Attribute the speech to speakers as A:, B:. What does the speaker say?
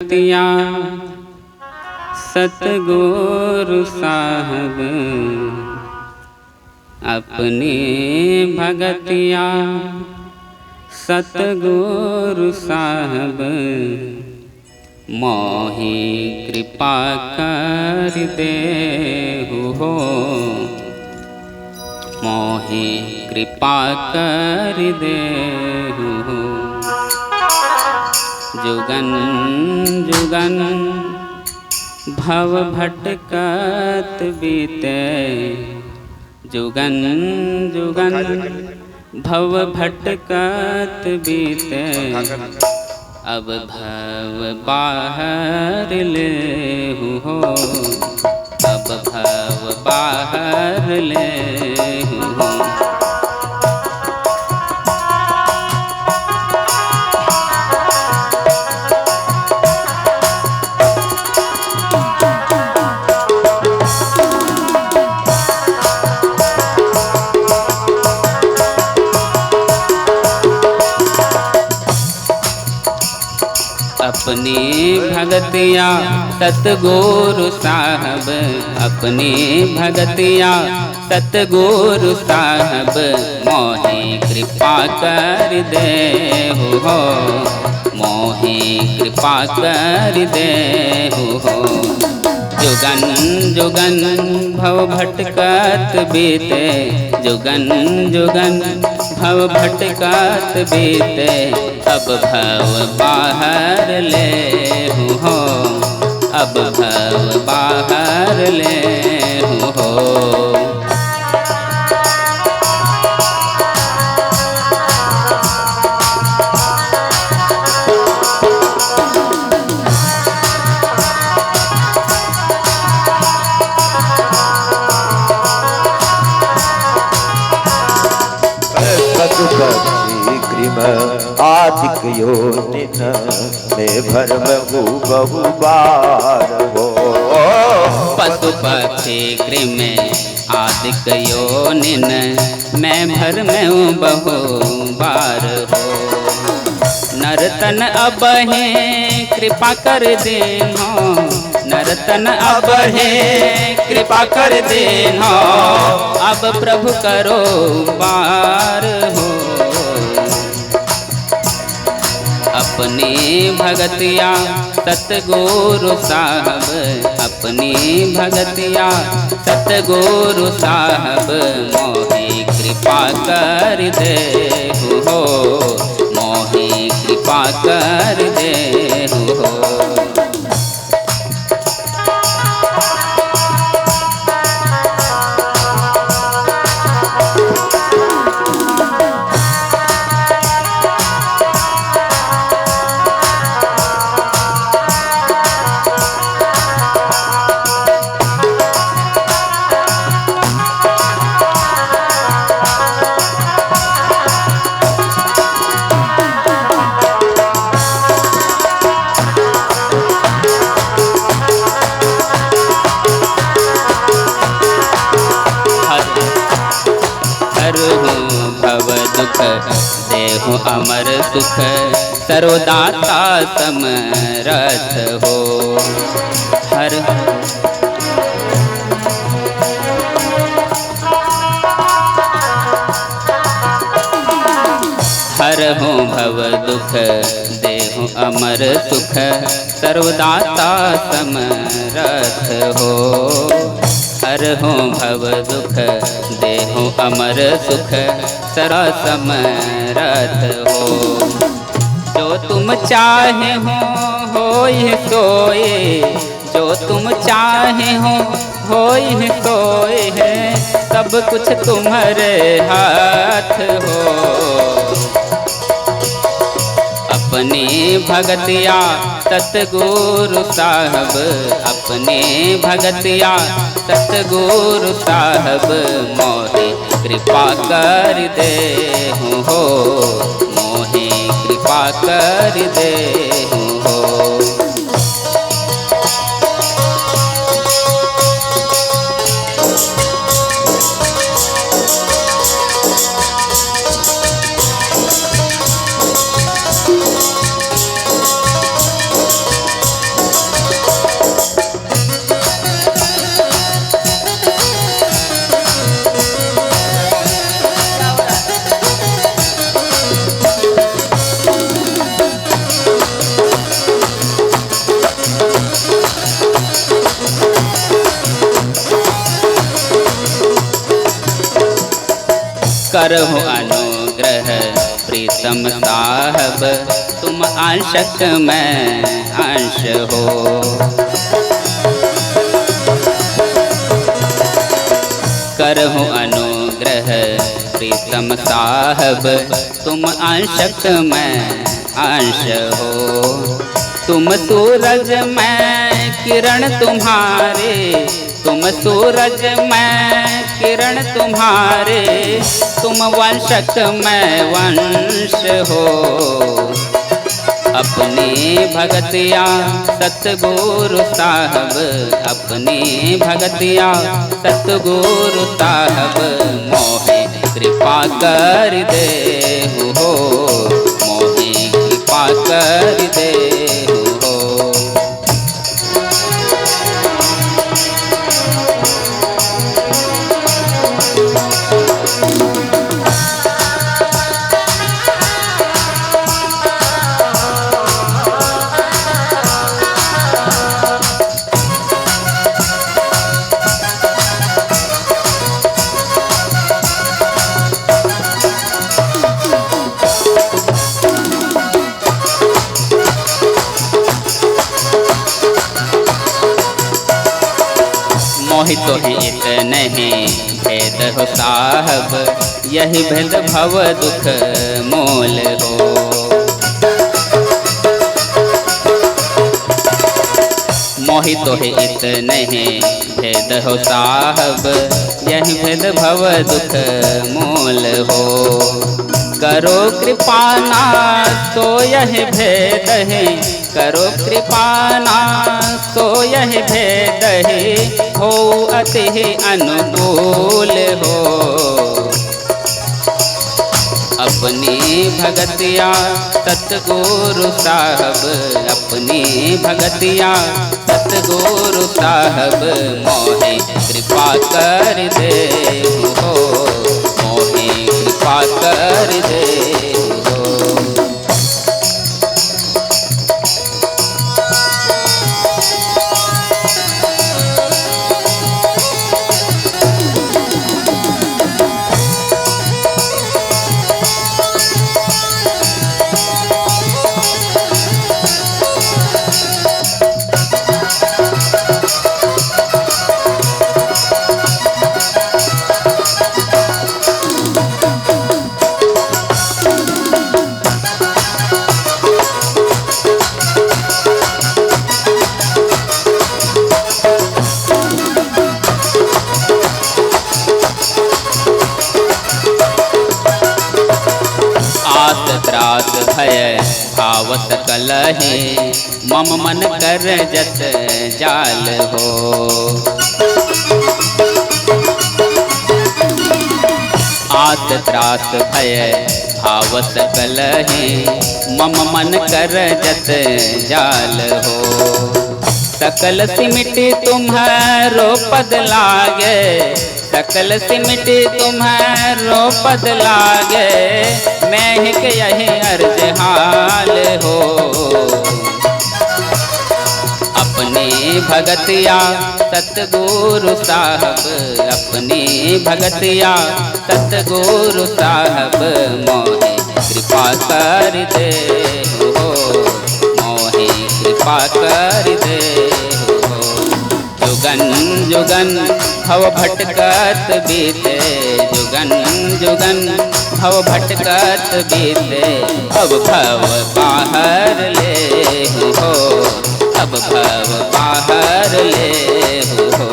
A: भगतिया सतगुरु साहब अपने भगतिया सतगुरु साहब मोहि कृपा कर दे हो मोहि कृपा कर दे हो। जुगन जुगन भव भटकत बीते जुगन जुगन भव भटकत बीते अब भव बाहर ले हो अब भव बाहर ले हो। अपने भगतिया सतगुरु साहब अपने भगतिया सतगुरु साहब मोहि कृपा कर दे हो मोहि कृपा कर दे हो। जुगन जुगन भव भटकत बीते जुगन जुगन भव भटकत बीते अब भव बाहर ले हो अब भव बाहर ले हो।
B: आदिक योनिन में भरम बहु बार हो।
A: पशु पक्षी गृह आदिक योनिन मैं भर में बहु बार हो। नरतन अब है कृपा कर दे हो नरतन अब है कृपा कर दे हो अब प्रभु करो पार हो। अपने भगतिया सतगुरु साहब अपने भगतिया सतगुरु साहब मोहि कृपा कर दे हो मोहि कृपा कर दे हो। भव दुख देहु अमर सुख सर्वदाता समरथ हो। हर हर हो भव दुख देहु अमर सुख सर्वदाता समरथ हो। हर हो भव दुख देहु अमर सुख सरा समरथ हो। जो तुम चाहे हो ही सोए जो तुम चाहे हो ही सोए है सब कुछ तुम्हारे हाथ हो। अपने भगतिया सतगुरु साहब अपने भगतिया सतगुरु साहब मोहि कृपा कर दे हो मोहि कृपा कर दे हो। करहु अनुग्रह प्रीतम साहब, तुम अंशक मैं अंश हो। करहु अनुग्रह प्रीतम साहब, तुम अंशक मैं अंश हो। तुम सूरज मैं किरण तुम्हारे, तुम सूरज मैं किरण तुम्हारे, तुम वंशक मैं वंश हो। अपनी भगतिया सतगुरु साहब, अपनी भगतिया सतगुरु साहब, मोहे कृपा कर दे हो, मोहे कृपा कर दे हो। मोहित है इतने भेद हो साहब, यही भेद भव दुख मोल हो। मोहित है इतने भेद हो साहब, यही भेद भव दुख मोल हो। करो कृपाना तो यह भेद है, करो कृपाना तो यह भेद है, हो अति अनुकूल हो। अपनी भगतिया सतगुरु साहब, अपनी भगतिया सतगुरु साहब, मोहे कृपा कर दे हो, मोहे कृपा कर दे हो। त्रास भय भाव सकल है, मम मन कर जत जाल हो। आस त्रास भय भाव सकल है, मम मन कर जत जाल हो। सकल सिमटी तुम्हारो पद लागे, सकल सिमटी तुम्हारो पद लागे, मैं के यही अर्ज हाल हो। अपनी भगतिया सतगुरु साहब, अपनी भगतिया सतगुरु साहब, मोहे कृपा कर दे हो, मोहे कृपा कर दे हो। जुगन जुगन भव भटकत बीते, जुगन जुगन भव भटकत बीते, अब भव बाहर ले हो, अब भव बाहर ले हो।